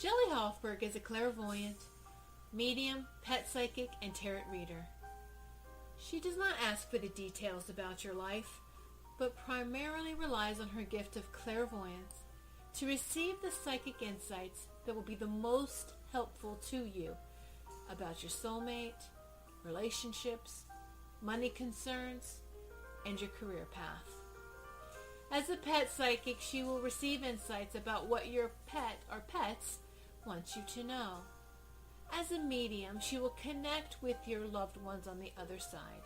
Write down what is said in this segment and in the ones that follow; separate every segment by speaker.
Speaker 1: Shelley Hofberg is a clairvoyant, medium, pet psychic, and tarot reader. She does not ask for the details about your life, but primarily relies on her gift of clairvoyance to receive the psychic insights that will be the most helpful to you about your soulmate, relationships, money concerns, and your career path. As a pet psychic, she will receive insights about what your pet or pets want you to know. As a medium, she will connect with your loved ones on the other side.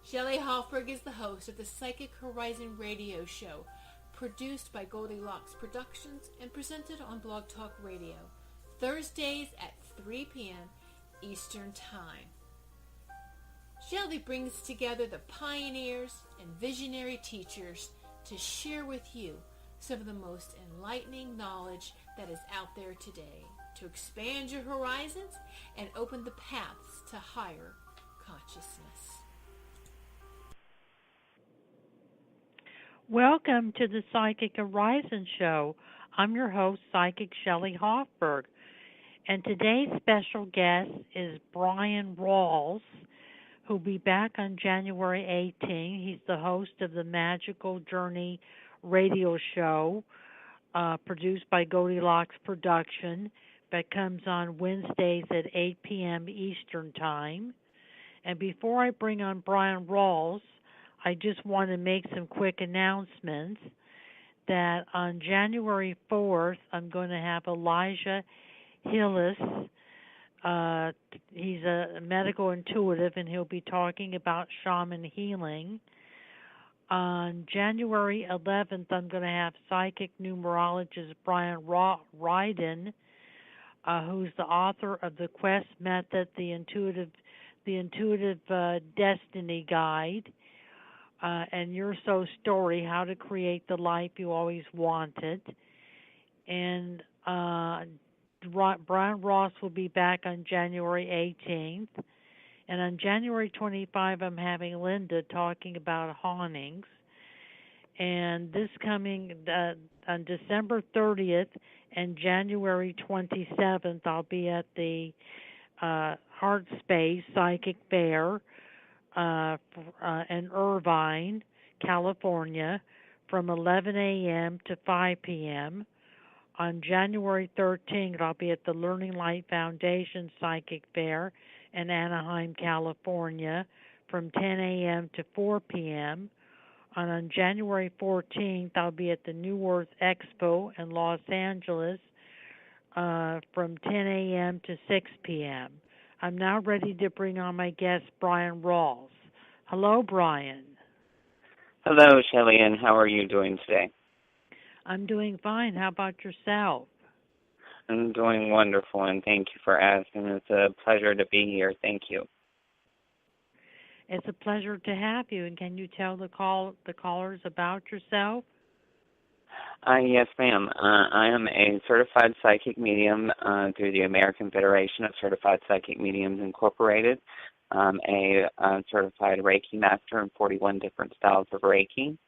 Speaker 1: Shelley Hofberg is the host of the Psychic Horizon radio show, produced by Goldilocks Productions and presented on Blog Talk Radio, Thursdays at 3 p.m. Eastern Time. Shelley brings together the pioneers and visionary teachers to share with you some of the most enlightening knowledge that is out there today to expand your horizons and open the paths to higher consciousness.
Speaker 2: Welcome to the Psychic Horizon Show. I'm your host, Psychic Shelley Hofberg, and today's special guest is Bryan Rawls, who'll be back on January 18. He's the host of the Magical Journey radio show, produced by Goldilocks Production, that comes on Wednesdays at 8 p.m. Eastern Time. And before I bring on Bryan Rawls, I just want to make some quick announcements that on January 4th, I'm going to have Elijah Hillis. He's a medical intuitive, and he'll be talking about shaman healing. On January 11th, I'm going to have psychic numerologist Brian Ryden, who's the author of The Quest Method, the Intuitive Destiny Guide, and Your Soul Story, How to Create the Life You Always Wanted. And Bryan Rawls will be back on January 18th. And on January 25, I'm having Linda talking about hauntings. And this coming on December 30th and January 27th, I'll be at the Heart Space Psychic Fair in Irvine, California, from 11 a.m. to 5 p.m. On January 13th, I'll be at the Learning Light Foundation Psychic Fair in Anaheim, California, from 10 a.m. to 4 p.m. And on January 14th, I'll be at the New Earth Expo in Los Angeles from 10 a.m. to 6 p.m. I'm now ready to bring on my guest, Bryan Rawls. Hello, Bryan.
Speaker 3: Hello, Shelley, and how are you doing today?
Speaker 2: I'm doing fine. How about yourself?
Speaker 3: I'm doing wonderful, and thank you for asking. It's a pleasure to be here. Thank you.
Speaker 2: It's a pleasure to have you. And can you tell the callers about yourself?
Speaker 3: Yes, ma'am. I am a certified psychic medium through the American Federation of Certified Psychic Mediums Incorporated. I'm a certified Reiki master in 41 different styles of Reiki.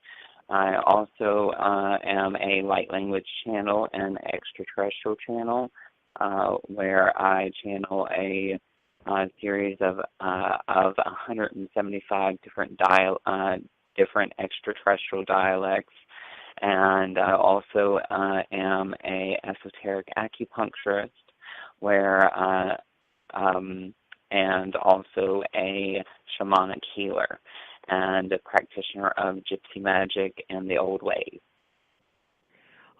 Speaker 3: I also am a light language channel and extraterrestrial channel, where I channel a series of 175 different extraterrestrial dialects, and I also am a esoteric acupuncturist, and also a shamanic healer, and a practitioner of Gypsy Magick and the old ways.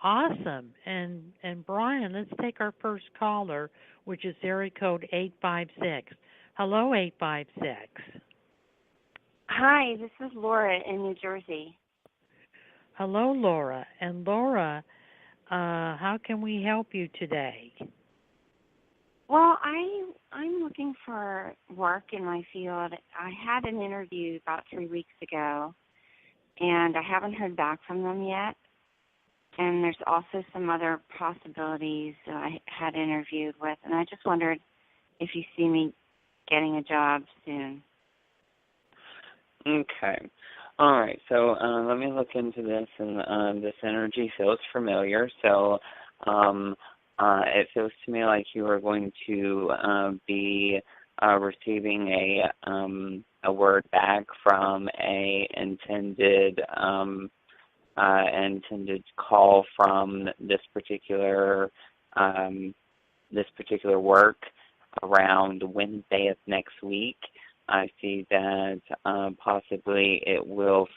Speaker 2: Awesome. And Bryan, let's take our first caller, which is area code 856. Hello, 856.
Speaker 4: Hi, this is Laura in New Jersey.
Speaker 2: Hello, Laura. And Laura, how can we help you today?
Speaker 4: Well, I'm looking for work in my field. I had an interview about 3 weeks ago, and I haven't heard back from them yet. And there's also some other possibilities that I had interviewed with, and I just wondered if you see me getting a job soon.
Speaker 3: Okay. All right. So let me look into this, and this energy feels familiar. So it feels to me like you are going to be receiving a word back from a intended call from this particular work around Wednesday of next week. I see that possibly it will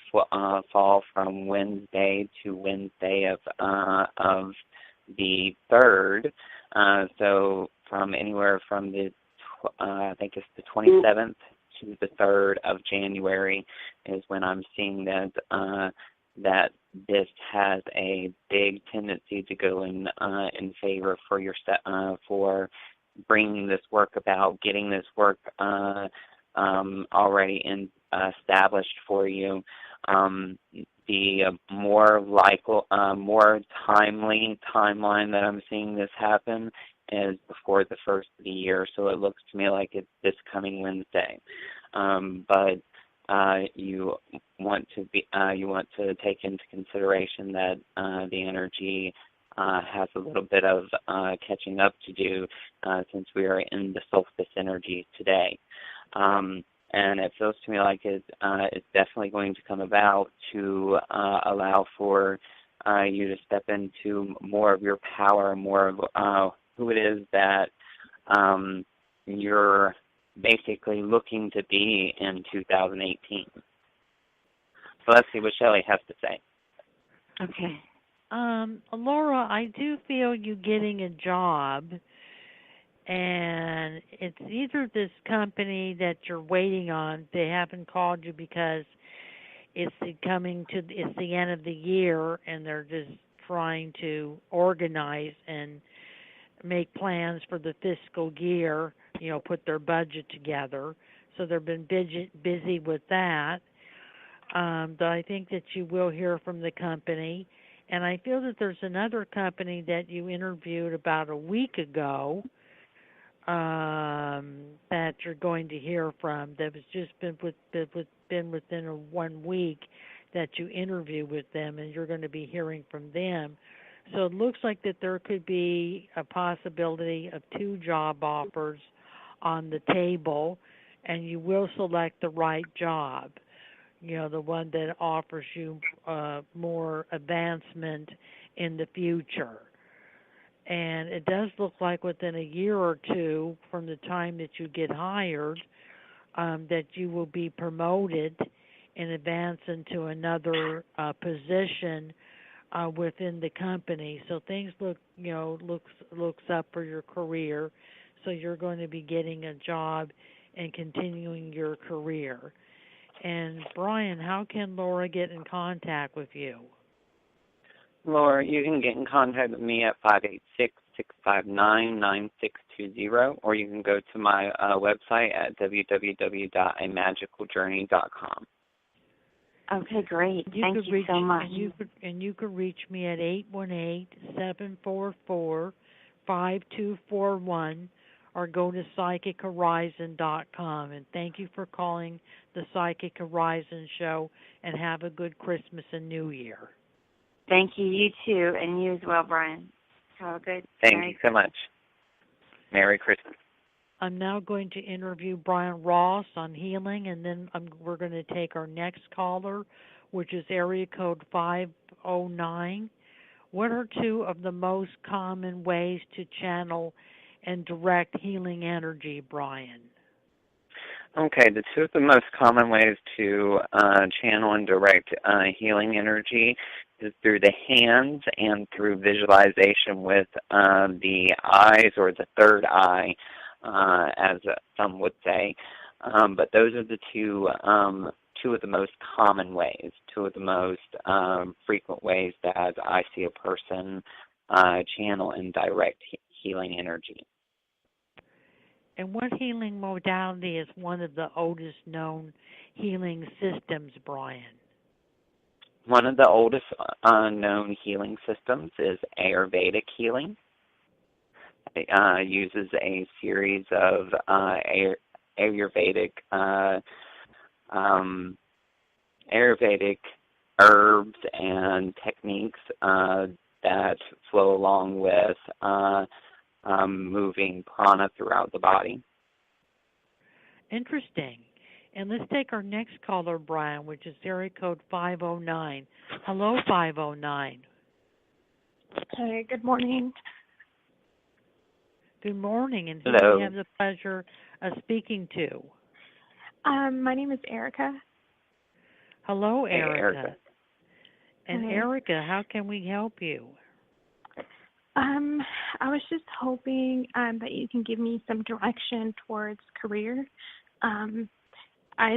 Speaker 3: fall from Wednesday to Wednesday of the 3rd. So from anywhere from the I think it's the 27th to the 3rd of January is when I'm seeing that that this has a big tendency to go in favor for your for bringing this work about, getting this work already established for you. The more timely timeline that I'm seeing this happen is before the first of the year, so it looks to me like it's this coming Wednesday. But you want to take into consideration that the energy has a little bit of catching up to do since we are in the solstice energy today. And it feels to me like it's definitely going to come about to allow for you to step into more of your power, more of who it is that you're basically looking to be in 2018. So let's see what Shelley has to say.
Speaker 4: Okay.
Speaker 2: Laura, I do feel you getting a job, and it's either this company that you're waiting on. They haven't called you because it's the end of the year, and they're just trying to organize and make plans for the fiscal year, put their budget together. So they've been busy with that. But I think that you will hear from the company. And I feel that there's another company that you interviewed about a week ago that you're going to hear from that was just been within 1 week that you interview with them, and you're going to be hearing from them. So it looks like that there could be a possibility of 2 job offers on the table, and you will select the right job, the one that offers you more advancement in the future. And it does look like within a year or 2 from the time that you get hired that you will be promoted and advance into another position within the company. So things looks up for your career. So you're going to be getting a job and continuing your career. And Brian, how can Laura get in contact with you?
Speaker 3: Laura, you can get in contact with me at 586-659-9620, or you can go to my website at www.amagicaljourney.com.
Speaker 4: Okay, great. Thank you so much.
Speaker 2: And you can reach me at 818-744-5241 or go to PsychicHorizon.com. And thank you for calling the Psychic Horizon Show, and have a good Christmas and New Year.
Speaker 4: Thank you. You too, and you as well, Brian. Have a good
Speaker 3: Thank you so much. Merry Christmas.
Speaker 2: I'm now going to interview Bryan Rawls on healing, and then we're going to take our next caller, which is area code 509. What are 2 of the most common ways to channel and direct healing energy, Brian?
Speaker 3: Okay, the 2 of the most common ways to channel and direct healing energy is through the hands and through visualization with the eyes, or the third eye, as some would say. But those are the 2 of the most common ways, 2 of the most frequent ways that I see a person channel and direct healing energy.
Speaker 2: And what healing modality is one of the oldest known healing systems, Brian?
Speaker 3: One of the oldest known healing systems is Ayurvedic healing. It uses a series of Ayurvedic herbs and techniques that flow along with moving prana throughout the body.
Speaker 2: Interesting. And let's take our next caller, Brian, which is area code 509. Hello, 509.
Speaker 5: Hey, good morning.
Speaker 2: Good morning, and who
Speaker 3: Hello.
Speaker 2: do we have the pleasure of speaking to?
Speaker 5: My name is Erica.
Speaker 2: Hello,
Speaker 3: Hey,
Speaker 2: Erica. And
Speaker 5: Hey.
Speaker 2: Erica, how can we help you?
Speaker 5: I was just hoping that you can give me some direction towards career.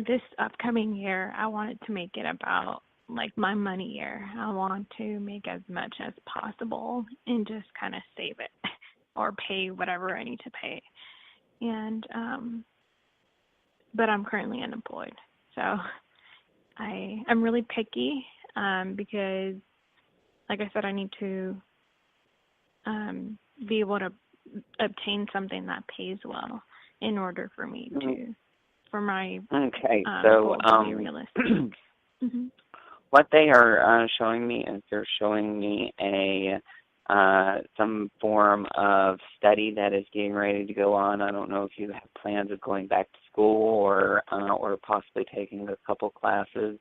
Speaker 5: This upcoming year, I wanted to make it about like my money year. I want to make as much as possible and just kind of save it or pay whatever I need to pay. And but I'm currently unemployed, so I'm really picky because, like I said, I need to be able to obtain something that pays well in order for me to, for my
Speaker 3: Okay,
Speaker 5: goals to be realistic. Mm-hmm.
Speaker 3: What they are showing me is they're showing me some form of study that is getting ready to go on. I don't know if you have plans of going back to school or possibly taking a couple classes,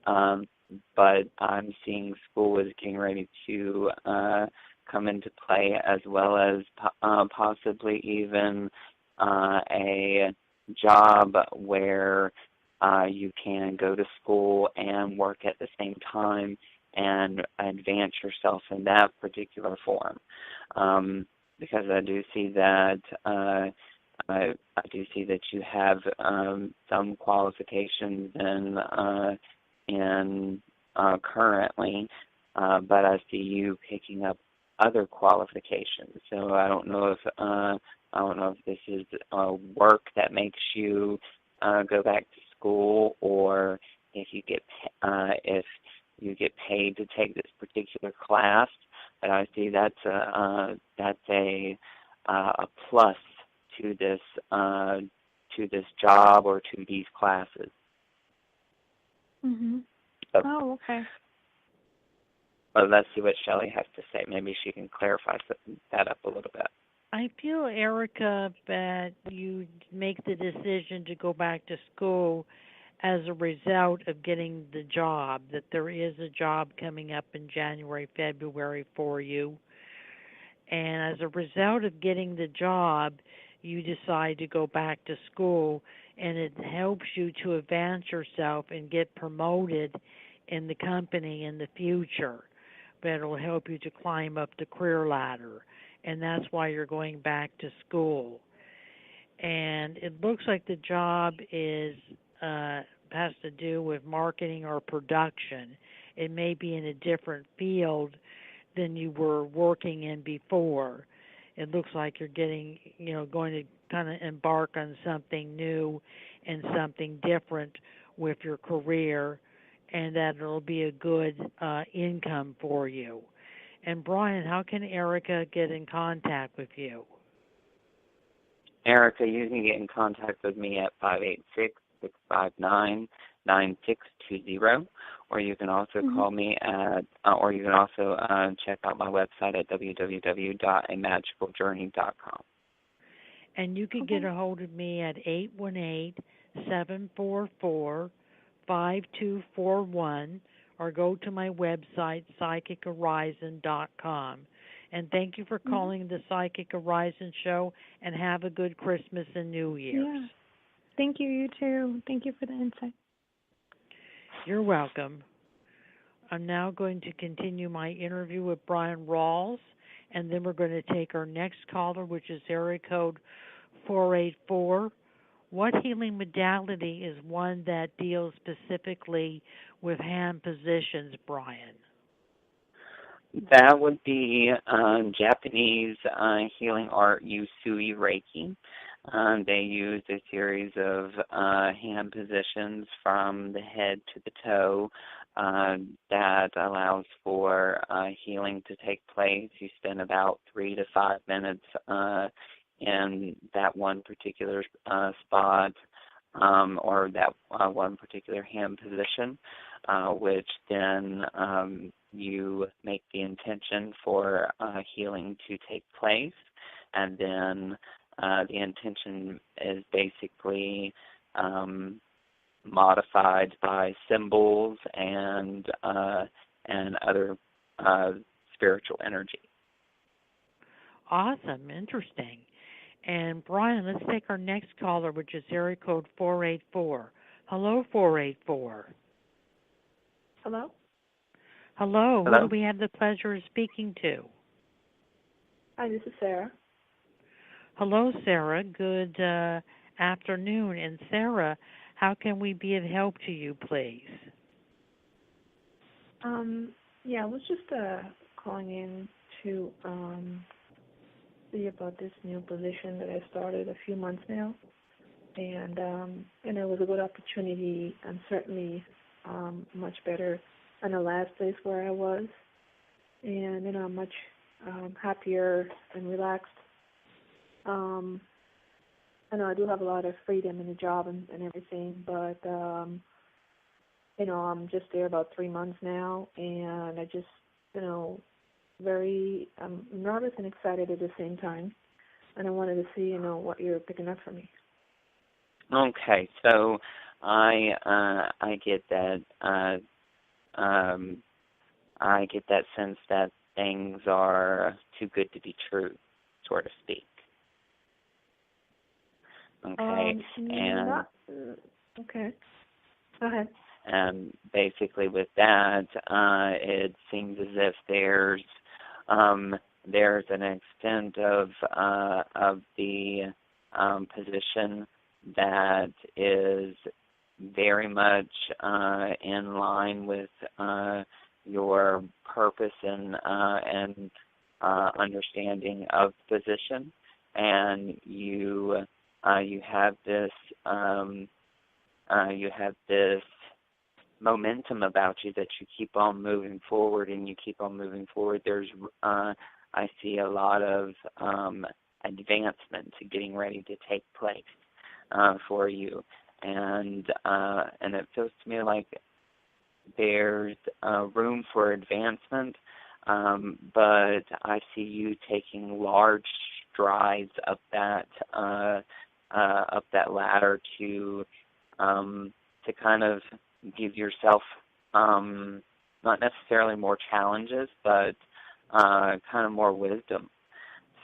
Speaker 3: but I'm seeing school is getting ready to come into play, as well as possibly even a job where you can go to school and work at the same time and advance yourself in that particular form. Because I do see that you have some qualifications in currently, but I see you picking up other qualifications. So I don't know if this is work that makes you go back to school, or if you get paid to take this particular class. But I see that's a plus to this job or to these classes.
Speaker 5: Mm-hmm.
Speaker 3: So,
Speaker 5: Oh, okay.
Speaker 3: well, let's see what Shelley has to say. Maybe she can clarify that up a little bit.
Speaker 2: I feel, Erica, that you make the decision to go back to school as a result of getting the job, that there is a job coming up in January, February for you. And as a result of getting the job, you decide to go back to school, and it helps you to advance yourself and get promoted in the company in the future. But it will help you to climb up the career ladder, and that's why you're going back to school. And it looks like the job has to do with marketing or production. It may be in a different field than you were working in before. It looks like you're going to kind of embark on something new and something different with your career, and that it'll be a good income for you. And Brian, how can Erica get in contact with you?
Speaker 3: Erica, you can get in contact with me at 586-659-9620, or you can also call me at, or you can also check out my website at www.amagicaljourney.com.
Speaker 2: And you can get a hold of me at 818-744-5241, or go to my website, psychichorizon.com. And thank you for calling the Psychic Horizon Show, and have a good Christmas and New Year's.
Speaker 5: Yeah. Thank you, you too. Thank you for the insight.
Speaker 2: You're welcome. I'm now going to continue my interview with Bryan Rawls, and then we're going to take our next caller, which is area code 484. What healing modality is one that deals specifically with hand positions, Brian?
Speaker 3: That would be Japanese healing art, Usui Reiki. They use a series of hand positions from the head to the toe that allows for healing to take place. You spend about 3 to 5 minutes in that one particular spot or that one particular hand position, which then you make the intention intention for healing to take place, and then the intention is basically modified by symbols and other spiritual energy.
Speaker 2: Awesome, interesting. And Brian, let's take our next caller, which is area code 484. Hello, 484.
Speaker 6: Hello?
Speaker 2: Hello.
Speaker 3: Hello?
Speaker 2: Who do we have the pleasure of speaking to?
Speaker 6: Hi, this is Sarah.
Speaker 2: Hello, Sarah. Good afternoon. And Sarah, how can we be of help to you, please?
Speaker 6: Yeah, I was just calling in to see about this new position that I started a few months now, and it was a good opportunity, and certainly much better than the last place where I was, and I'm much happier and relaxed. I know I do have a lot of freedom in the job and everything, but I'm just there about 3 months now, and I just, I'm nervous and excited at the same time, and I wanted to see, what you're picking up for me.
Speaker 3: Okay, so I get that. I get that sense that things are too good to be true, so to speak. Okay,
Speaker 6: okay. Go ahead.
Speaker 3: And basically, with that, it seems as if there's an extent of the position that is very much in line with your purpose and understanding of the position, and you have this momentum about you that you keep on moving forward, and you keep on moving forward. There's I see a lot of advancement getting ready to take place for you, and it feels to me like there's room for advancement, but I see you taking large strides up that ladder to kind of give yourself not necessarily more challenges, but kind of more wisdom.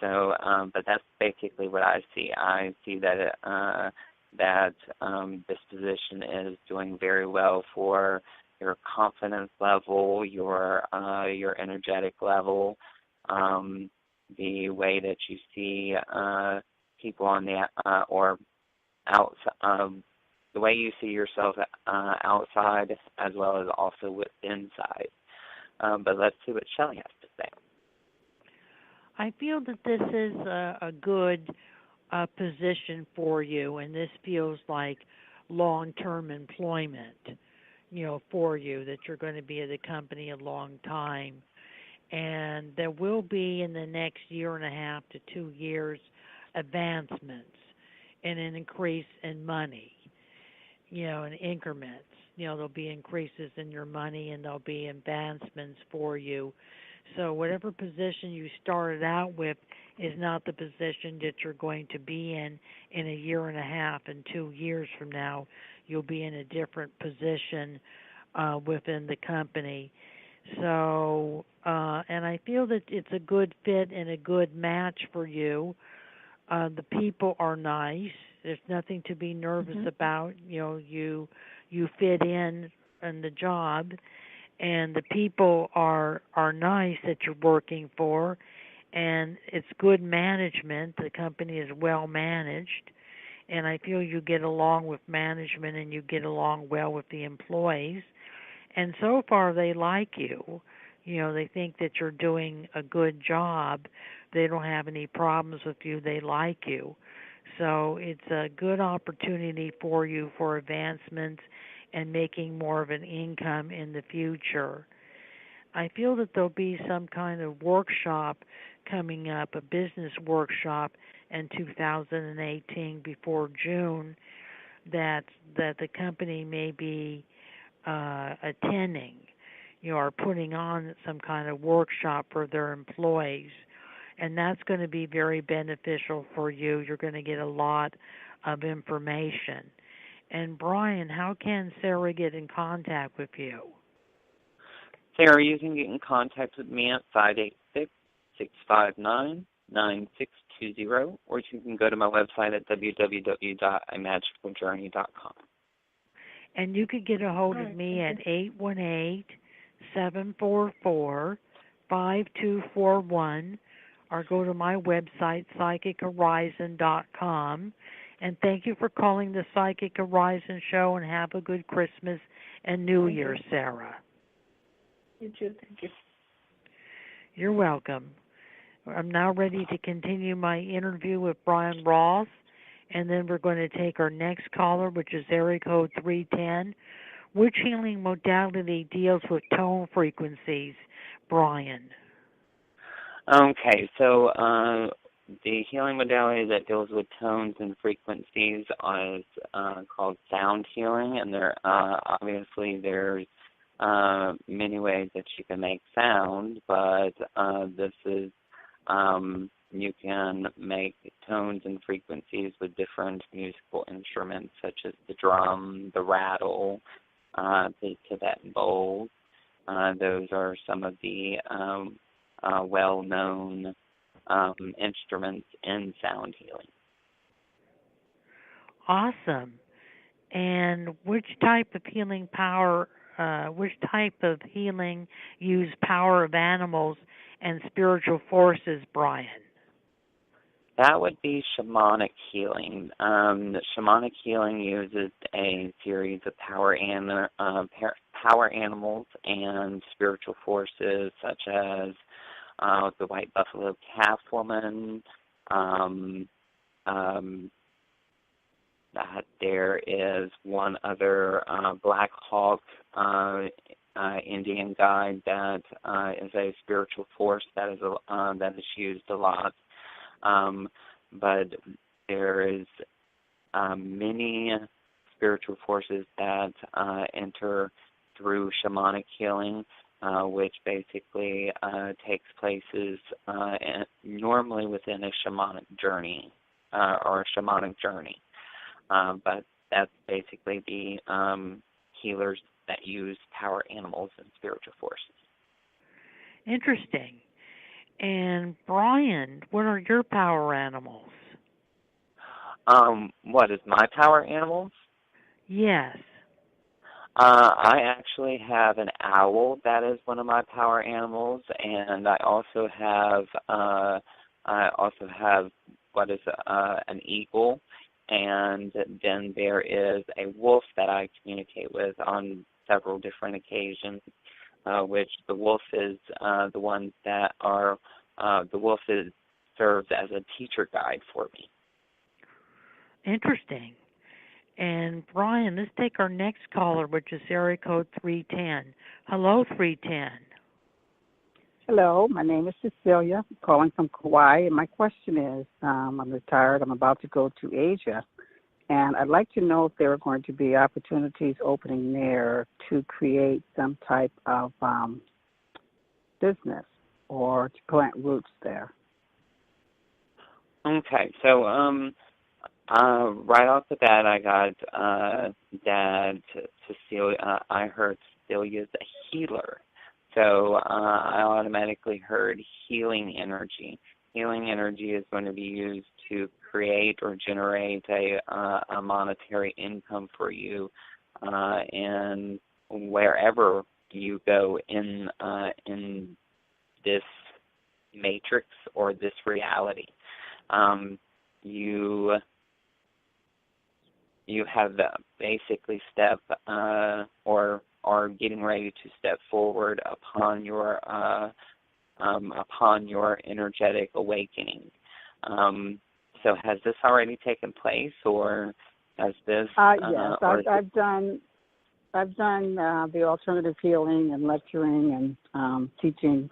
Speaker 3: So, but that's basically what I see. I see that this position is doing very well for your confidence level, your energetic level, the way that you see people on the or outside, the way you see yourself outside as well as also with inside. But let's see what Shelley has to say.
Speaker 2: I feel that this is a good position for you, and this feels like long-term employment, for you, that you're going to be at the company a long time. And there will be in the next 1.5 to 2 years advancements and an increase in money, in increments. There'll be increases in your money, and there'll be advancements for you. So whatever position you started out with is not the position that you're going to be in 1.5 and 2 years from now. You'll be in a different position within the company. So, and I feel that it's a good fit and a good match for you. The people are nice. There's nothing to be nervous about. You fit in the job, and the people are nice that you're working for, and it's good management. The company is well managed, and I feel you get along with management and you get along well with the employees. And so far they like you. They think that you're doing a good job. They don't have any problems with you. They like you. So it's a good opportunity for you for advancements and making more of an income in the future. I feel that there'll be some kind of workshop coming up, a business workshop in 2018 before June that the company may be attending. are putting on some kind of workshop for their employees, and that's going to be very beneficial for you. You're going to get a lot of information. And Bryan, how can Sarah get in contact with you?
Speaker 3: Sarah, you can get in contact with me at 586-659-9620, or you can go to my website at www.imagicaljourney.com.
Speaker 2: And you could get a hold of me at 818-744-5241, or go to my website, psychichorizon.com. And thank you for calling the Psychic Horizon Show, and have a good Christmas and New Year, Sarah.
Speaker 6: You too. Thank you.
Speaker 2: You're welcome. I'm now ready to continue my interview with Bryan Rawls, and then we're going to take our next caller, which is area code 310. Which healing modality deals with tone frequencies, Bryan?
Speaker 3: Okay, so the healing modality that deals with tones and frequencies is called sound healing, and obviously there's many ways that you can make sound, but this is you can make tones and frequencies with different musical instruments, such as the drum, the rattle, the Tibetan bowls. Those are some of the well-known instruments in sound healing.
Speaker 2: Awesome. And which type of healing use power of animals and spiritual forces, Bryan?
Speaker 3: That would be shamanic healing. Shamanic healing uses a series of power animals and spiritual forces, such as the white buffalo calf woman. There is one other Black Hawk Indian guide that is a spiritual force that is used a lot. But there is many spiritual forces that enter through shamanic healing, which basically takes places normally within a shamanic journey or a shamanic journey. But that's basically the healers that use power animals and spiritual forces.
Speaker 2: Interesting. And Bryan, what are your power animals?
Speaker 3: What is my power animals?
Speaker 2: Yes.
Speaker 3: I actually have an owl that is one of my power animals, and I also have an eagle, and then there is a wolf that I communicate with on several different occasions. Which the wolf is the one that are the wolf serves as a teacher guide for me.
Speaker 2: Interesting. And Bryan, let's take our next caller, which is area code 310. Hello, 310.
Speaker 7: Hello, my name is Cecilia, calling from Kauai, and my question is, I'm retired, I'm about to go to Asia, and I'd like to know if there are going to be opportunities opening there to create some type of business or to plant roots there.
Speaker 3: Okay, so right off the bat, I got that Cecilia. I heard Cecilia's a healer, so I automatically heard healing energy. Healing energy is going to be used to create or generate a monetary income for you, and wherever you go in this matrix or this reality, you have basically step or are getting ready to step forward upon your energetic awakening. So has this already taken place, or has this?
Speaker 7: Yes, I've done the alternative healing and lecturing and teaching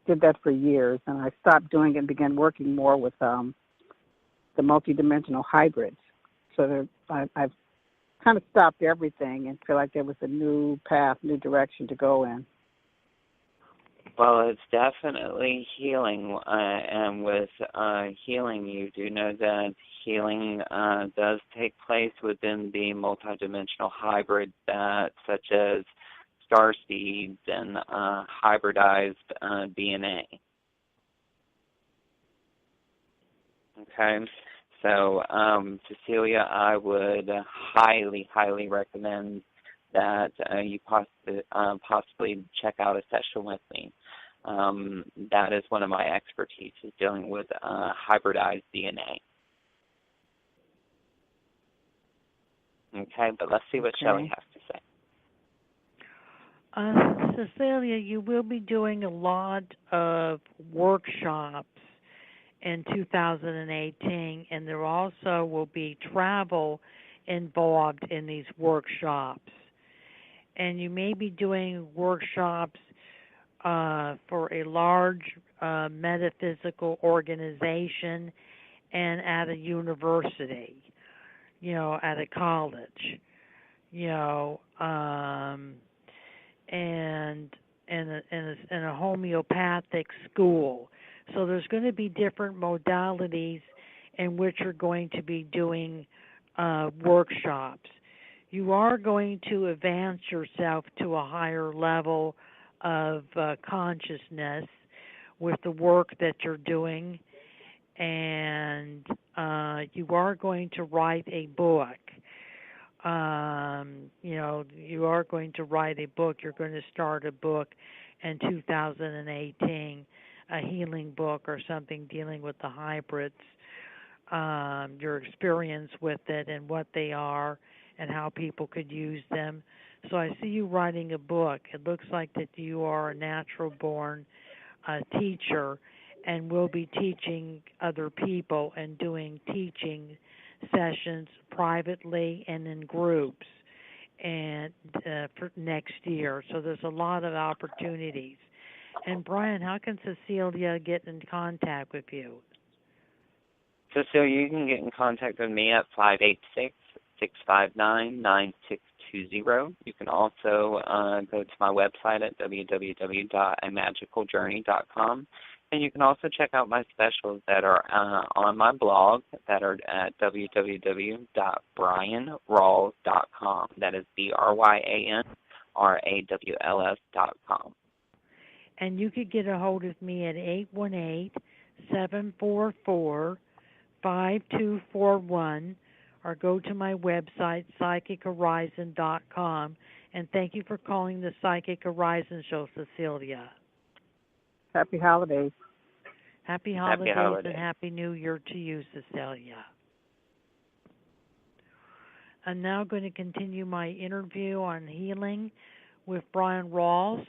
Speaker 7: did that for years, and I stopped doing it and began working more with the multidimensional hybrids. So I've kind of stopped everything and feel like there was a new path, new direction to go in.
Speaker 3: Well, it's definitely healing, and with healing, you do know that healing does take place within the multidimensional hybrid that, such as star seeds and hybridized DNA. Okay, so Cecilia, I would highly, highly recommend that you possibly check out a session with me. That is one of my expertise, is dealing with hybridized DNA. Okay, but let's see what Shelley has to say.
Speaker 2: Cecilia, you will be doing a lot of workshops in 2018, and there also will be travel involved in these workshops. And you may be doing workshops for a large metaphysical organization and at a university, at a college, and in a homeopathic school. So there's going to be different modalities in which you're going to be doing workshops. You are going to advance yourself to a higher level of consciousness with the work that you're doing, and you are going to write a book. You are going to write a book. You're going to start a book in 2018, a healing book or something dealing with the hybrids, your experience with it and what they are and how people could use them. So I see you writing a book. It looks like that you are a natural-born teacher and will be teaching other people and doing teaching sessions privately and in groups and for next year. So there's a lot of opportunities. And Brian, how can Cecilia get in contact with you?
Speaker 3: Cecilia, you can get in contact with me at 586-659-9620. You can also go to my website at www.amagicaljourney.com. And you can also check out my specials that are on my blog that are at www.bryanrawls.com. That is BRYANRAWLS.com.
Speaker 2: And you could get a hold of me at 818-744-5241 or go to my website, psychichorizon.com. And thank you for calling the Psychic Horizon Show, Cecilia.
Speaker 7: Happy holidays.
Speaker 2: Happy holidays and Happy New Year to you, Cecilia. I'm now going to continue my interview on healing with Bryan Rawls,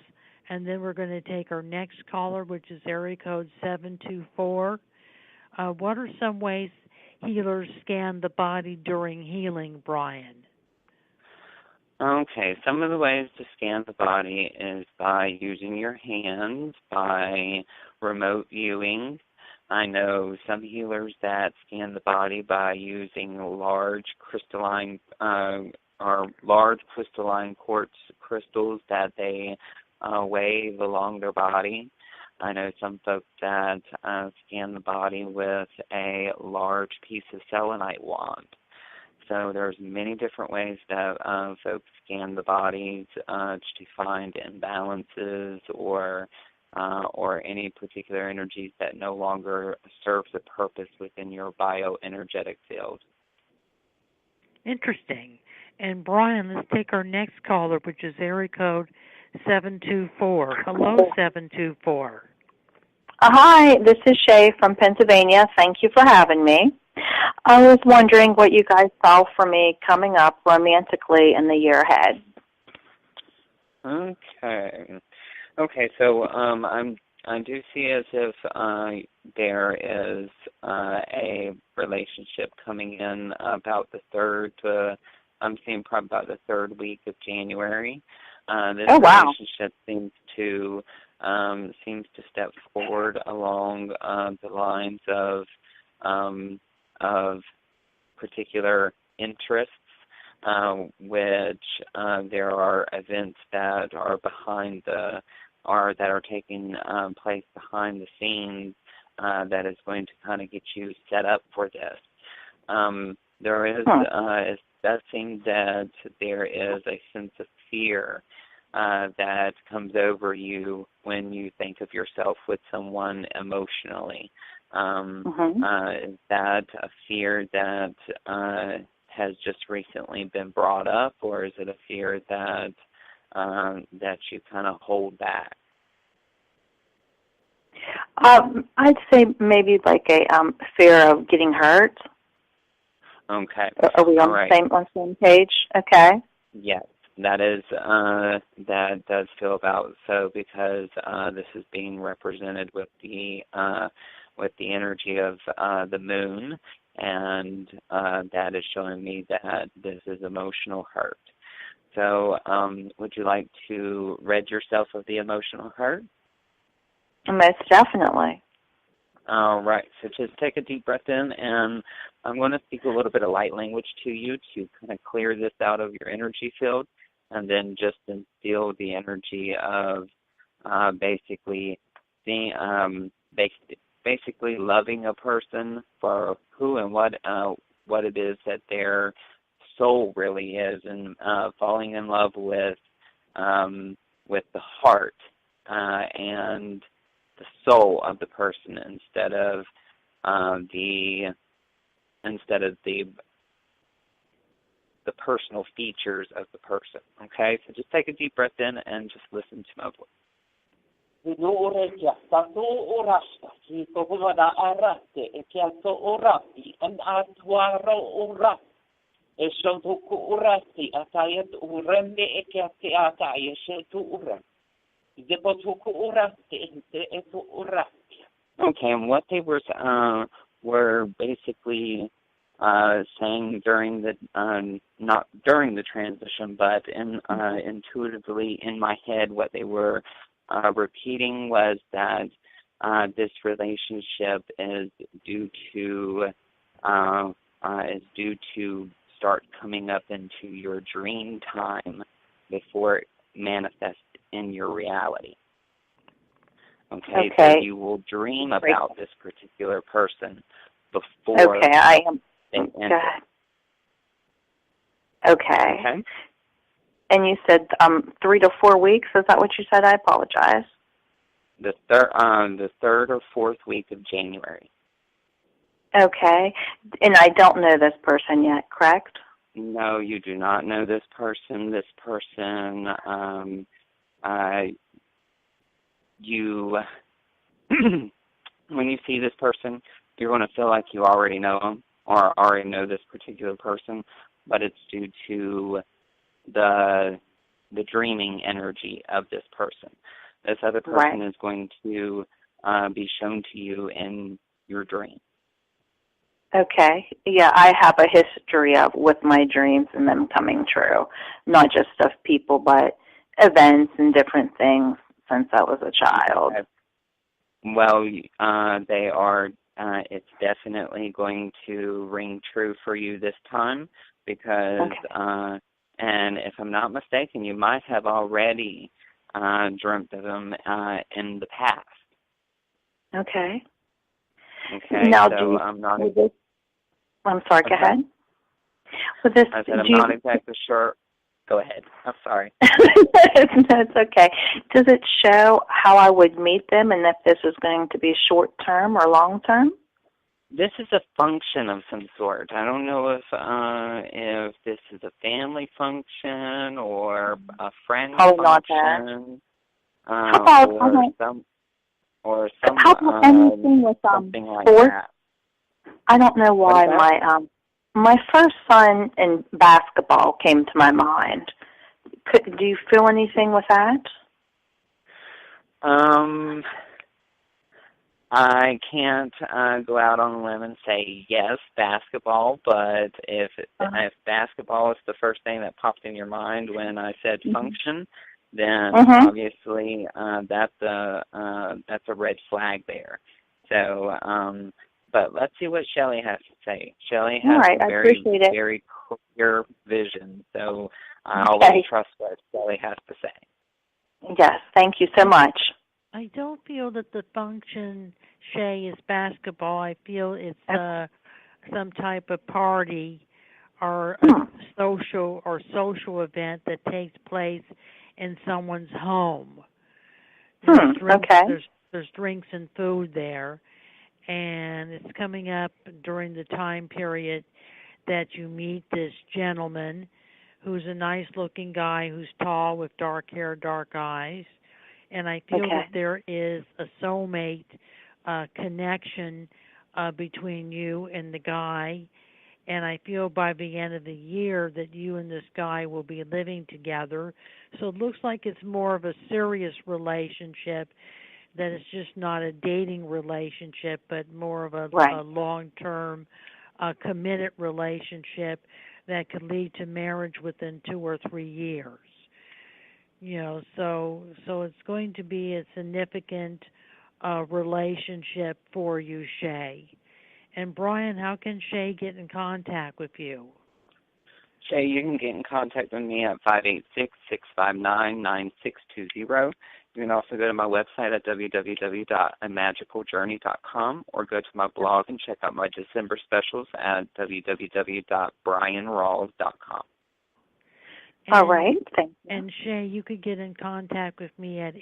Speaker 2: and then we're going to take our next caller, which is area code 724. What are some ways healers scan the body during healing, Brian?
Speaker 3: Okay, some of the ways to scan the body is by using your hands, by remote viewing. I know some healers that scan the body by using large crystalline quartz crystals that they wave along their body. I know some folks that scan the body with a large piece of selenite wand. So there's many different ways that folks scan the bodies to find imbalances or any particular energies that no longer serve the purpose within your bioenergetic field.
Speaker 2: Interesting. And Brian, let's take our next caller, which is area code 724. Hello, 724.
Speaker 8: Hi, this is Shay from Pennsylvania. Thank you for having me. I was wondering what you guys saw for me coming up romantically in the year ahead.
Speaker 3: Okay. So I do see as if there is a relationship coming in about the third. I'm seeing probably about the third week of January. This relationship seems to step forward along the lines of particular interests. which there are events that are that are taking place behind the scenes that is going to kind of get you set up for this. There is, it does seem that there is a sense of fear that comes over you when you think of yourself with someone emotionally. Is that a fear that has just recently been brought up, or is it a fear that that you kind of hold back?
Speaker 8: I'd say maybe like a fear of getting hurt.
Speaker 3: Okay.
Speaker 8: Are we on the same page? Okay.
Speaker 3: Yes, that is that does feel about so, because this is being represented with the energy of the moon, and that is showing me that this is emotional hurt. So, would you like to rid yourself of the emotional hurt?
Speaker 8: Most definitely.
Speaker 3: All right, so just take a deep breath in, and I'm going to speak a little bit of light language to you to kind of clear this out of your energy field, and then just instill the energy of basically loving a person for who and what it is that their soul really is, and falling in love with the heart and the soul of the person instead of the personal features of the person. Okay, so just take a deep breath in and just listen to my voice. Okay, and what they were basically saying during the not during the transition, but intuitively in my head, what they were repeating was that this relationship is due to start coming up into your dream time before it manifests in your reality. Okay, so you will dream about this particular person before.
Speaker 8: Okay, I am. Okay. And you said 3 to 4 weeks. Is that what you said? I apologize.
Speaker 3: The third or fourth week of January.
Speaker 8: Okay, and I don't know this person yet, correct?
Speaker 3: No, you do not know this person. This person, when you see this person, you're going to feel like you already know them or already know this particular person, but it's due to the dreaming energy of this person. This other person is going to be shown to you in your dream.
Speaker 8: Okay. Yeah, I have a history with my dreams and them coming true, not just of people, but events and different things since I was a child.
Speaker 3: Okay. Well, they are. It's definitely going to ring true for you this time because, and if I'm not mistaken, you might have already dreamt of them in the past.
Speaker 8: Okay.
Speaker 3: Okay.
Speaker 8: Now,
Speaker 3: so I'm not.
Speaker 8: I'm sorry. Go ahead. With this,
Speaker 3: I said I'm not exactly sure. Go ahead. I'm sorry.
Speaker 8: That's okay. Does it show how I would meet them and if this is going to be short-term or long-term?
Speaker 3: This is a function of some sort. I don't know if this is a family function or a friend function.
Speaker 8: How about anything with
Speaker 3: something like
Speaker 8: sports?
Speaker 3: that.
Speaker 8: I don't know why my first son in basketball came to my mind. Do you feel anything with that?
Speaker 3: I can't go out on a limb and say yes, basketball, but if basketball is the first thing that popped in your mind when I said function, then obviously that's a red flag there. So But let's see what Shelley has to say. Shelley
Speaker 8: All
Speaker 3: has
Speaker 8: right,
Speaker 3: a
Speaker 8: I
Speaker 3: very,
Speaker 8: appreciate it.
Speaker 3: very clear vision, so I
Speaker 8: Okay.
Speaker 3: always trust what Shelley has to say.
Speaker 8: Yes, thank you so much.
Speaker 2: I don't feel that the function, Shay, is basketball. I feel it's some type of party or a social event that takes place in someone's home. There's drinks,
Speaker 8: Okay.
Speaker 2: there's drinks and food there, and it's coming up during the time period that you meet this gentleman who's a nice-looking guy who's tall with dark hair, dark eyes, and I feel that there is a soulmate connection between you and the guy, and I feel by the end of the year that you and this guy will be living together. So it looks like it's more of a serious relationship, that it's just not a dating relationship, but more of a long-term committed relationship that could lead to marriage within 2 or 3 years. You know, so it's going to be a significant relationship for you, Shay. And Brian, how can Shay get in contact with you?
Speaker 3: Shay, you can get in contact with me at 586-659-9620. You can also go to my website at www.amagicaljourney.com or go to my blog and check out my December specials at www.brianrawls.com.
Speaker 8: All right, thank you.
Speaker 2: And Shay, you could get in contact with me at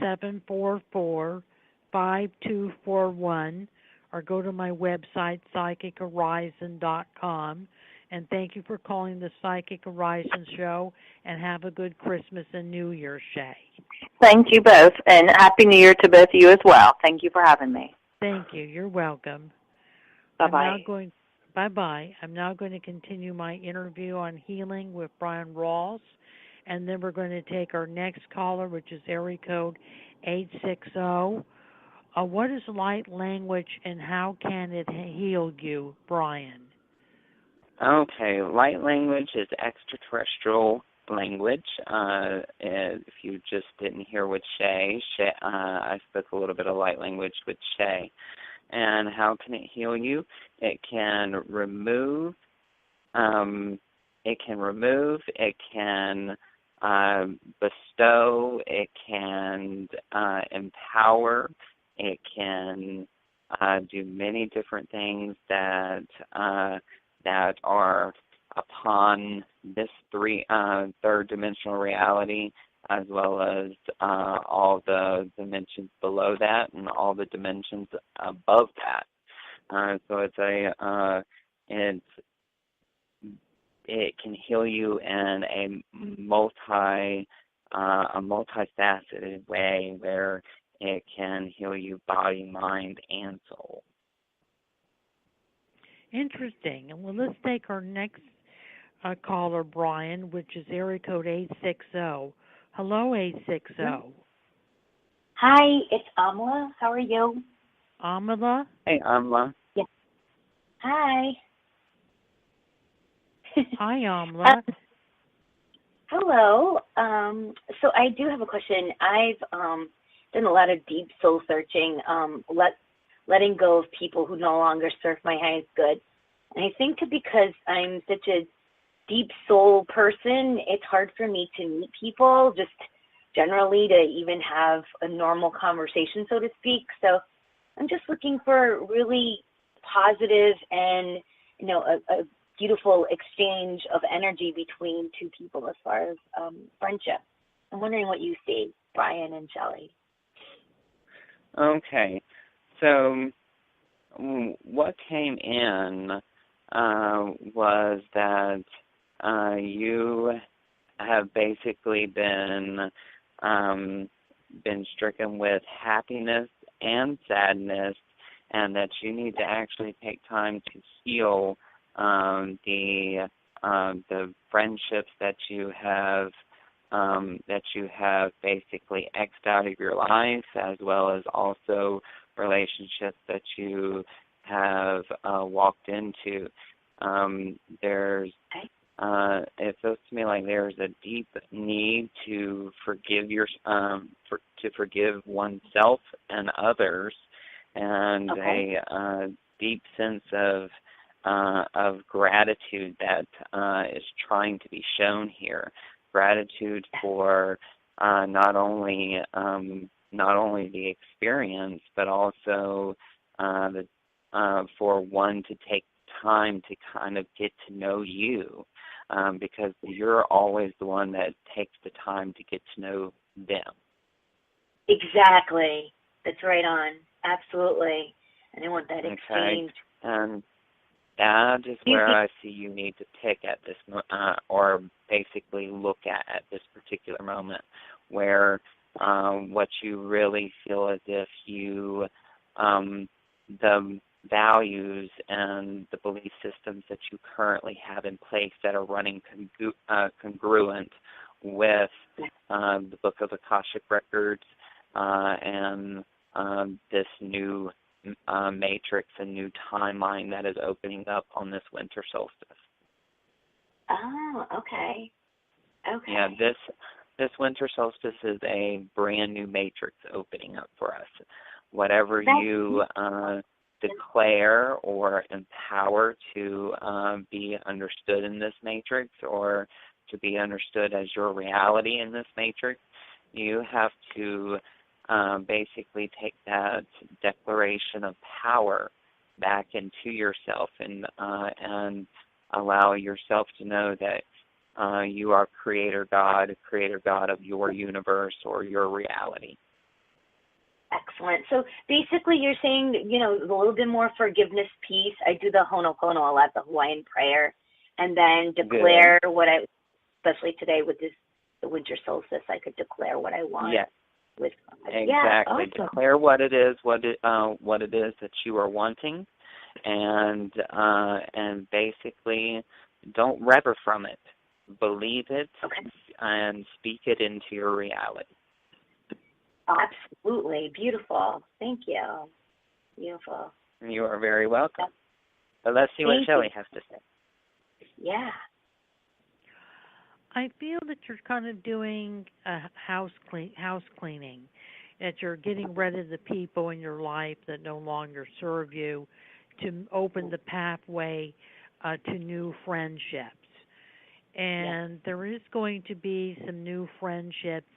Speaker 2: 818-744-5241 or go to my website, psychichorizon.com. And thank you for calling the Psychic Horizon Show, and have a good Christmas and New Year, Shay.
Speaker 8: Thank you both, and Happy New Year to both of you as well. Thank you for having me.
Speaker 2: Thank you. You're welcome.
Speaker 8: Bye-bye.
Speaker 2: Bye-bye. I'm now going to continue my interview on healing with Bryan Rawls, and then we're going to take our next caller, which is area code 860. What is light language, and how can it heal you, Brian?
Speaker 3: Okay, light language is extraterrestrial language. If you just didn't hear with Shay, I spoke a little bit of light language with Shay. And how can it heal you? It can remove, it can bestow, it can empower, it can do many different things that are upon this third dimensional reality, as well as all the dimensions below that and all the dimensions above that. So it can heal you in a multifaceted way, where it can heal you body, mind, and soul.
Speaker 2: Interesting. Well, let's take our next caller, Brian, which is area code 860. Hello, 860.
Speaker 9: Hi, it's Amla. How are you?
Speaker 2: Amla?
Speaker 3: Hey, Amla.
Speaker 9: Yeah. Hi.
Speaker 2: Hi, Amla.
Speaker 9: Hello. So I do have a question. I've done a lot of deep soul searching, letting go of people who no longer serve my highest good. And I think because I'm such a deep soul person, it's hard for me to meet people, just generally to even have a normal conversation, so to speak. So I'm just looking for really positive and, a beautiful exchange of energy between two people as far as friendship. I'm wondering what you see, Brian and Shelley.
Speaker 3: Okay. So what came in was that you have basically been stricken with happiness and sadness, and that you need to actually take time to heal the friendships that you have basically X'd out of your life, as well as also relationships that you have walked into. It feels to me like there's a deep need to forgive to forgive oneself and others, and a deep sense of gratitude that is trying to be shown here. Gratitude for not only the experience, but also for one to take time to kind of get to know you, because you're always the one that takes the time to get to know them.
Speaker 9: Exactly. That's right on. Absolutely. And I want that exchange.
Speaker 3: And that is where I see you need to pick at this, or basically look at this particular moment, where what you really feel as if you, the values and the belief systems that you currently have in place that are running congruent with the Book of Akashic Records and this new matrix and new timeline that is opening up on this winter solstice.
Speaker 9: Oh, okay. Okay.
Speaker 3: Yeah, this winter solstice is a brand new matrix opening up for us. Whatever you declare or empower to be understood in this matrix, or to be understood as your reality in this matrix, you have to basically take that declaration of power back into yourself, and allow yourself to know that you are creator God of your universe or your reality.
Speaker 9: Excellent. So basically you're saying, a little bit more forgiveness piece. I do the Ho'oponopono a lot, the Hawaiian prayer, and then declare what I, especially today with the winter solstice, I could declare what I want.
Speaker 3: Yes. Exactly.
Speaker 9: Yeah, awesome.
Speaker 3: Declare what it is that you are wanting, and basically don't revert from it. Believe it, and speak it into your reality.
Speaker 9: Absolutely. Beautiful. Thank you. Beautiful.
Speaker 3: You are very welcome. But let's see what Shelley has to say.
Speaker 9: Yeah.
Speaker 2: I feel that you're kind of doing a house cleaning, that you're getting rid of the people in your life that no longer serve you, to open the pathway to new friendships. And there is going to be some new friendships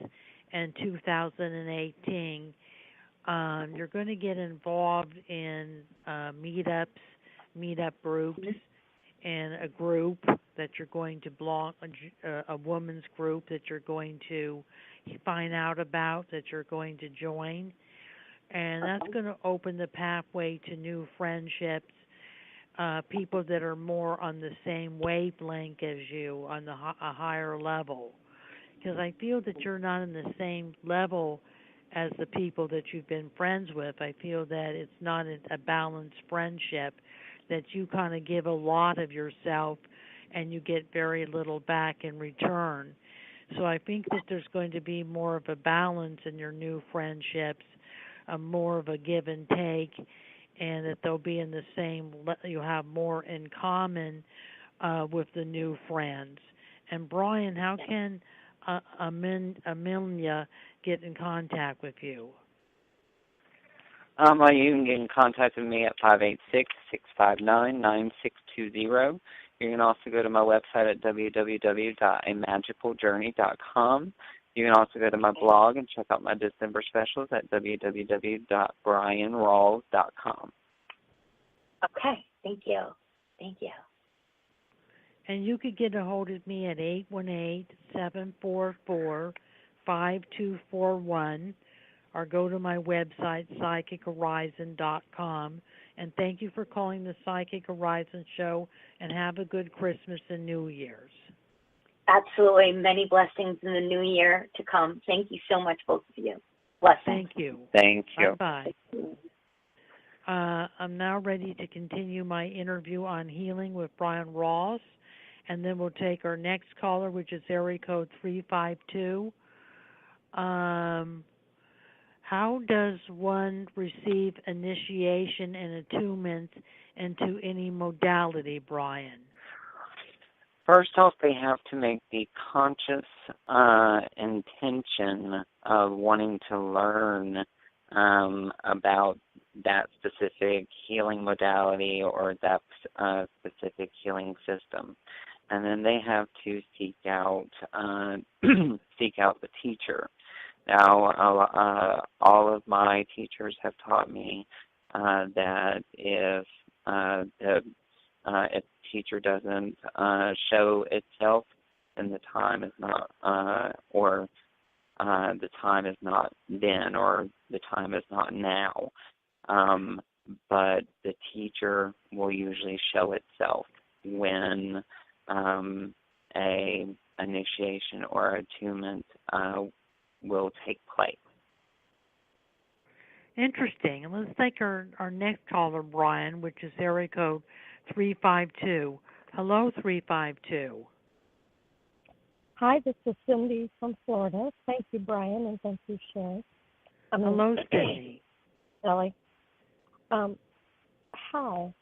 Speaker 2: in 2018. You're going to get involved in meetup groups, and a group that you're going to belong, a woman's group that you're going to find out about, that you're going to join. And that's going to open the pathway to new friendships, people that are more on the same wavelength as you, on a higher level. Because I feel that you're not in the same level as the people that you've been friends with. I feel that it's not a balanced friendship, that you kind of give a lot of yourself and you get very little back in return. So I think that there's going to be more of a balance in your new friendships, more of a give and take, and that they'll be in the same, you'll have more in common with the new friends. And Brian, how can Amelia get in contact with you?
Speaker 3: You can get in contact with me at 586-659-9620. You can also go to my website at www.amagicaljourney.com. You can also go to my blog and check out my December specials at www.brianrawls.com.
Speaker 9: Okay, thank you. Thank you.
Speaker 2: And you could get a hold of me at 818-744-5241, or go to my website, psychichorizon.com. And thank you for calling the Psychic Horizon Show, and have a good Christmas and New Year's.
Speaker 9: Absolutely. Many blessings in the new year to come. Thank you so much, both of you. Blessings.
Speaker 2: Thank you.
Speaker 3: Thank you.
Speaker 2: Bye-bye. I'm now ready to continue my interview on healing with Bryan Rawls, and then we'll take our next caller, which is area code 352. How does one receive initiation and attunement into any modality, Brian?
Speaker 3: First off, they have to make the conscious intention of wanting to learn about that specific healing modality or that specific healing system. And then they have to seek out the teacher. Now, all of my teachers have taught me that if the teacher doesn't show itself, then the time is not, or the time is not then, or the time is not now. But the teacher will usually show itself when a initiation or attunement will take place.
Speaker 2: Interesting. And let's take our next caller, Brian, which is area code 352. Hello, 352.
Speaker 10: Hi, this is Cindy from Florida. Thank you, Brian, and thank you, Sherry.
Speaker 2: Hello, Cindy.
Speaker 10: Shelley. Hi.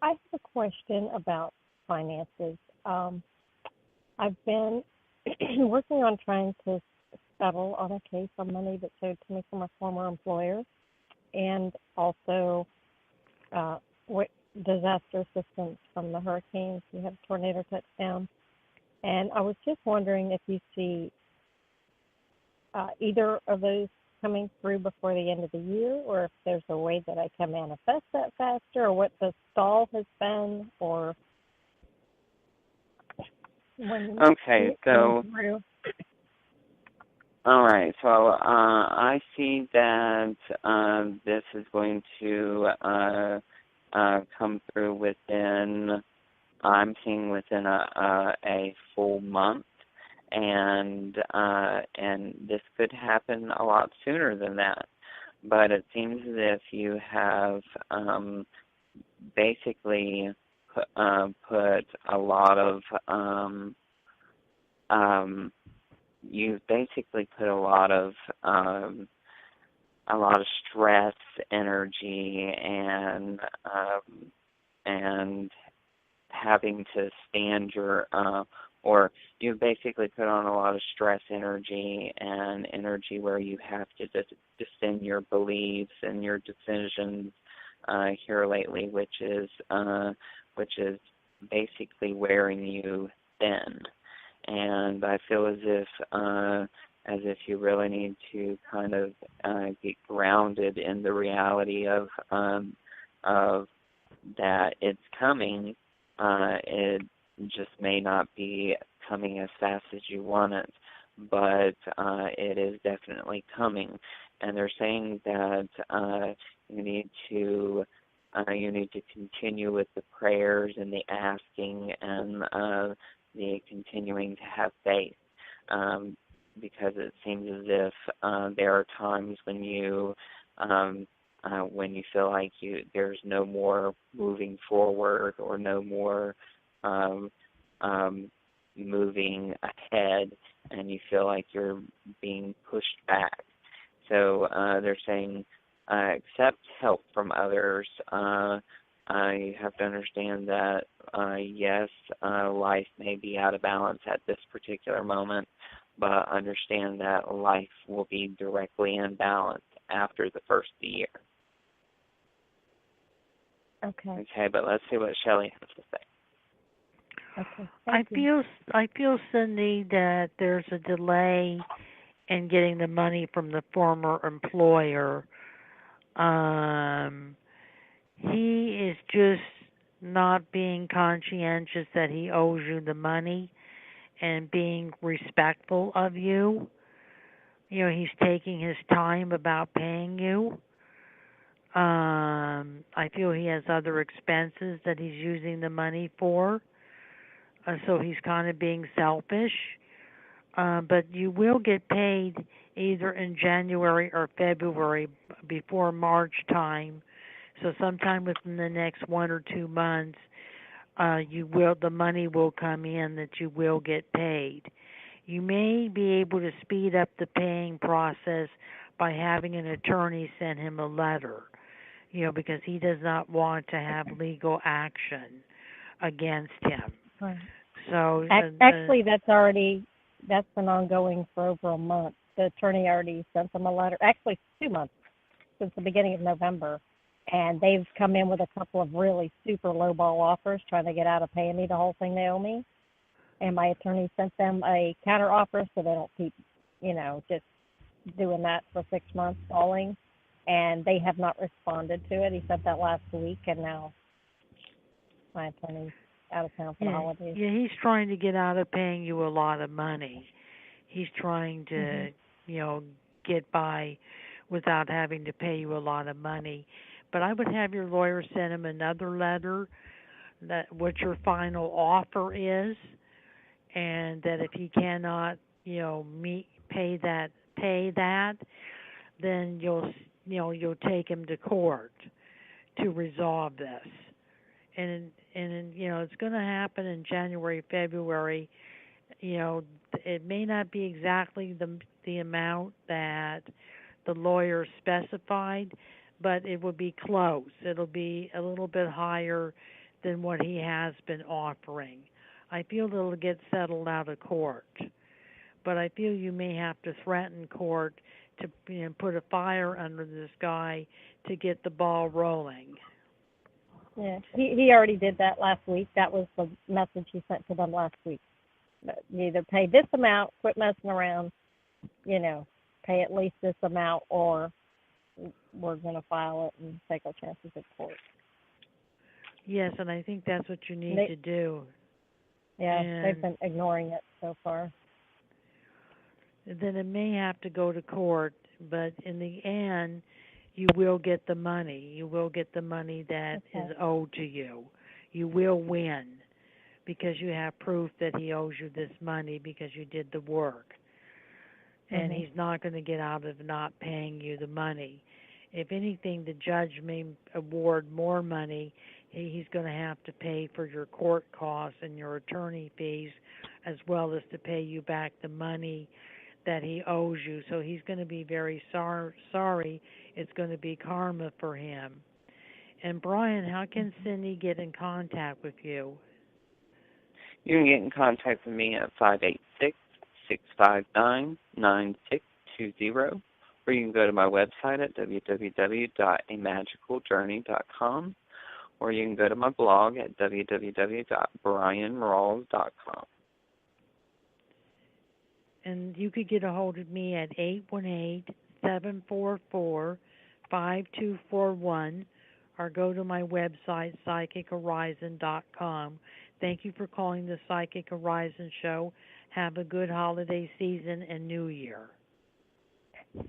Speaker 10: I have a question about finances. I've been working on trying to settle on a case on money that's owed to me from a former employer, and also disaster assistance from the hurricanes. We had a tornado touchdown. And I was just wondering if you see either of those coming through before the end of the year, or if there's a way that I can manifest that faster, or what the stall has been, or when
Speaker 3: Okay, so
Speaker 10: through.
Speaker 3: All right, so I see that this is going to come through within, I'm seeing within a full month, and this could happen a lot sooner than that. But it seems as if you have basically put a lot of you've basically put a lot of stress, energy, and having to stand your or you basically put on a lot of stress, energy, and energy where you have to defend your beliefs and your decisions here lately, which is basically wearing you thin. And I feel as if you really need to kind of get grounded in the reality of that it's coming. It just may not be coming as fast as you want it, but it is definitely coming. And they're saying that you need to continue with the prayers and the asking and the continuing to have faith, because it seems as if there are times when you feel like there's no more moving forward or no more moving ahead, and you feel like you're being pushed back. So they're saying accept help from others. You have to understand that, yes, life may be out of balance at this particular moment, but understand that life will be directly in balance after the first of the year.
Speaker 10: Okay.
Speaker 3: Okay, but let's see what Shelley has to say.
Speaker 10: Okay.
Speaker 2: I feel, Cindy, that there's a delay in getting the money from the former employer. He is just not being conscientious that he owes you the money and being respectful of you. You know, he's taking his time about paying you. I feel he has other expenses that he's using the money for. So he's kind of being selfish. But you will get paid either in January or February before March time. So sometime within the next 1 or 2 months, the money will come in that you will get paid. You may be able to speed up the paying process by having an attorney send him a letter, because he does not want to have legal action against him.
Speaker 10: Right.
Speaker 2: So
Speaker 10: actually, that's been ongoing for over a month. The attorney already sent him a letter. Actually, 2 months. since the beginning of November, and they've come in with a couple of really super lowball offers trying to get out of paying me the whole thing they owe me. And my attorney sent them a counter offer so they don't keep, just doing that for 6 months stalling. And they have not responded to it. He sent that last week, and now my attorney's out of town for the holidays.
Speaker 2: Yeah, he's trying to get out of paying you a lot of money. He's trying to, get by without having to pay you a lot of money. But I would have your lawyer send him another letter that what your final offer is, and that if he cannot, pay that, then you'll take him to court to resolve this. And it's going to happen in January, February. It may not be exactly the amount that the lawyer specified, but it will be close. It'll be a little bit higher than what he has been offering. I feel it'll get settled out of court, but I feel you may have to threaten court to put a fire under this guy to get the ball rolling.
Speaker 10: Yeah, he already did that last week. That was the message he sent to them last week. You either pay this amount, quit messing around, pay at least this amount, or we're going to file it and take our chances at court.
Speaker 2: Yes, and I think that's what you need to do.
Speaker 10: Yeah,
Speaker 2: and
Speaker 10: they've been ignoring it so far.
Speaker 2: Then it may have to go to court, but in the end, you will get the money. You will get the money that is owed to you. You will win because you have proof that he owes you this money because you did the work. And he's not going to get out of not paying you the money. If anything, the judge may award more money. He's going to have to pay for your court costs and your attorney fees, as well as to pay you back the money that he owes you. So he's going to be very sorry. It's going to be karma for him. And Brian, how can Cindy get in contact with you?
Speaker 3: You can get in contact with me at 586-659-9620, or you can go to my website at www.amagicaljourney.com, or you can go to my blog at www.brianrawls.com.
Speaker 2: And you could get a hold of me at 818-744-5241, or go to my website, psychichorizon.com. Thank you for calling the Psychic Horizon Show. Have a good holiday season and New Year.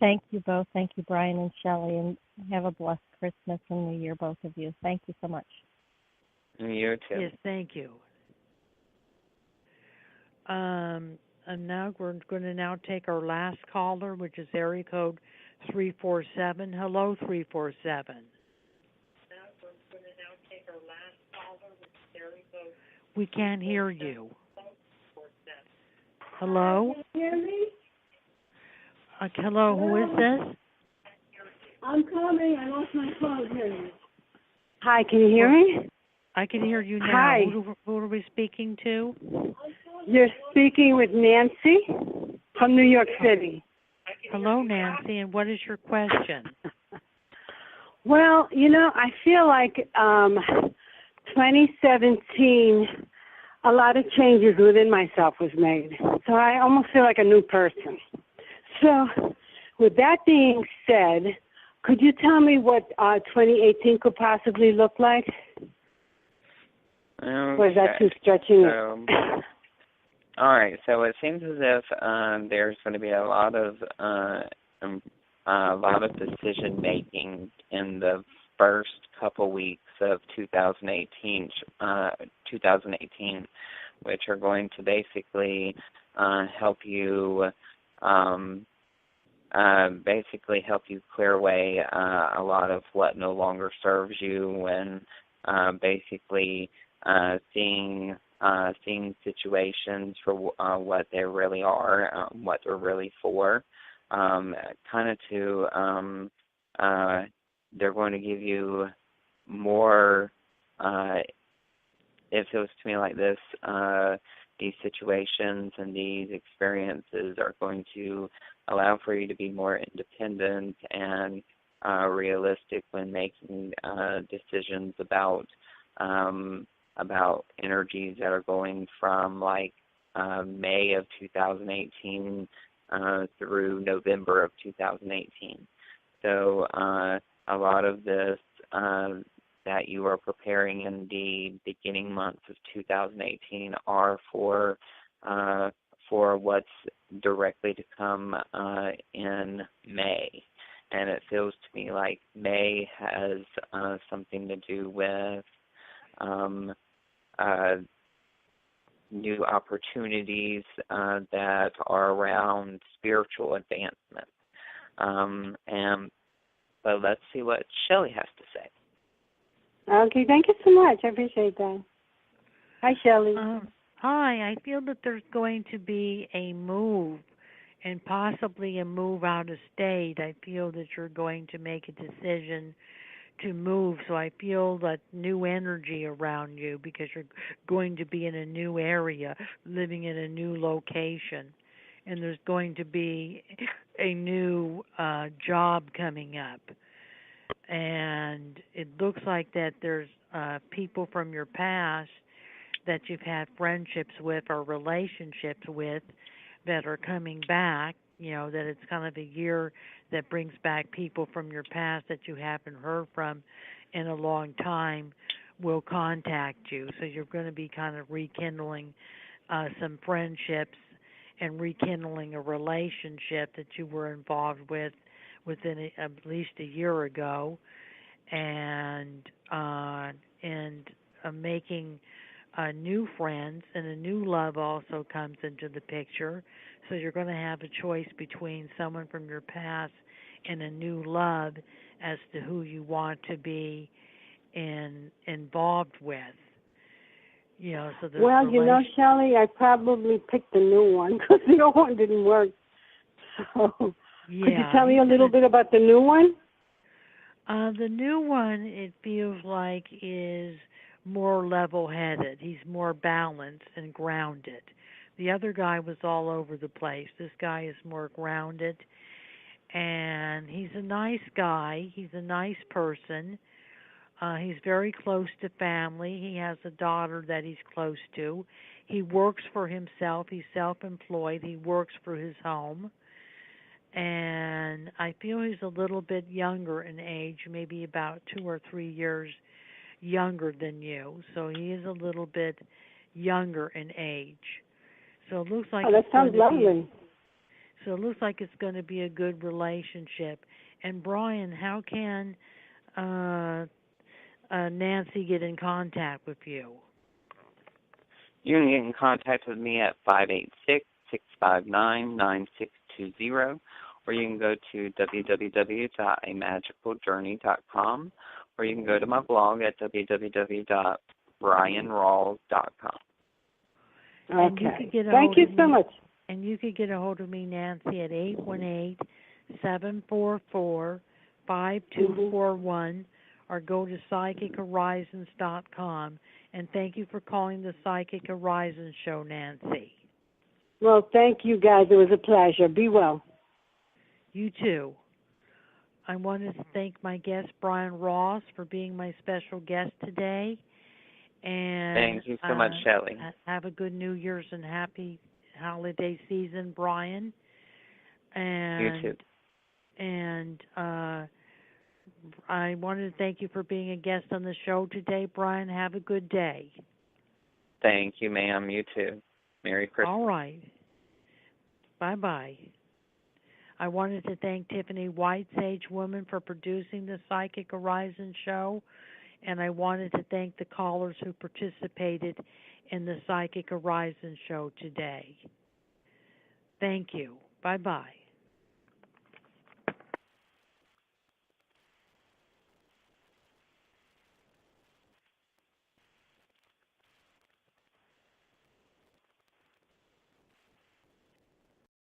Speaker 10: Thank you both. Thank you, Brian and Shelley, and have a blessed Christmas and New Year, both of you. Thank you so much.
Speaker 3: You too.
Speaker 2: Yes, thank you. And now we're going to now take our last caller, which is area code 347. Hello, 347. We can't hear you. Hello?
Speaker 11: Can you hear me?
Speaker 2: Hello, who is this?
Speaker 11: I'm coming. I lost my phone. Here. Hi, can you hear me?
Speaker 2: I can hear you now.
Speaker 11: Hi.
Speaker 2: Who are we speaking to?
Speaker 11: You're speaking with Nancy from New York City.
Speaker 2: Hello, Nancy, and what is your question?
Speaker 11: Well, I feel like 2017, a lot of changes within myself was made. So I almost feel like a new person. So with that being said, could you tell me what 2018 could possibly look like?
Speaker 3: Okay.
Speaker 11: Or is that too stretching it?
Speaker 3: All right. So it seems as if there's going to be a lot of decision making in the first couple weeks of 2018, which are going to basically help you clear away a lot of what no longer serves you, and basically seeing situations for what they really are, what they're really for. They're going to give you more. It feels to me like this. These situations and these experiences are going to allow for you to be more independent and realistic when making decisions about energies that are going from like May of 2018 through November of 2018. So a lot of this that you are preparing in the beginning months of 2018 are for what's directly to come in May. And it feels to me like May has something to do with new opportunities that are around spiritual advancement. But let's see what Shelley has to say.
Speaker 11: Okay, thank you so much. I appreciate that. Hi, Shelley.
Speaker 2: Hi, I feel that there's going to be a move and possibly a move out of state. I feel that you're going to make a decision to move, so I feel that new energy around you because you're going to be in a new area, living in a new location, and there's going to be a new job coming up. And it looks like that there's people from your past that you've had friendships with or relationships with that are coming back, that it's kind of a year that brings back people from your past that you haven't heard from in a long time will contact you. So you're going to be kind of rekindling some friendships and rekindling a relationship that you were involved with within at least a year ago, and making new friends, and a new love also comes into the picture. So you're going to have a choice between someone from your past and a new love as to who you want to be involved with. So
Speaker 11: well, Shelley, I probably picked the new one because the old one didn't work. So,
Speaker 2: yeah.
Speaker 11: Could you tell me a little bit about the new one?
Speaker 2: The new one, it feels like, is more level-headed. He's more balanced and grounded. The other guy was all over the place. This guy is more grounded, and he's a nice guy. He's a nice person. He's very close to family. He has a daughter that he's close to. He works for himself. He's self-employed. He works for his home. And I feel he's a little bit younger in age, maybe about 2 or 3 years younger than you. So he is a little bit younger in age. So it looks like
Speaker 11: that sounds lovely.
Speaker 2: So it looks like it's going to be a good relationship. And Brian, how can Nancy get in contact with you?
Speaker 3: You can get in contact with me at 586-659-9620, or you can go to www.amagicaljourney.com, or you can go to my blog at www.brianrawls.com.
Speaker 11: Okay. Thank you so much.
Speaker 2: And you could get a hold of me, Nancy, at 818-744-5241, or go to psychichorizons.com. And thank you for calling the Psychic Horizons Show, Nancy.
Speaker 11: Well, thank you, guys. It was a pleasure. Be well.
Speaker 2: You too. I wanted to thank my guest, Bryan Rawls, for being my special guest today. And
Speaker 3: thank you so much, Shelley.
Speaker 2: Have a good New Year's and happy holiday season, Brian. And,
Speaker 3: you too.
Speaker 2: And I wanted to thank you for being a guest on the show today, Brian. Have a good day.
Speaker 3: Thank you, ma'am. You too. Merry Christmas.
Speaker 2: All right. Bye-bye. I wanted to thank Tiffany White, Sage Woman, for producing the Psychic Horizon show, and I wanted to thank the callers who participated in the Psychic Horizon show today. Thank you. Bye-bye.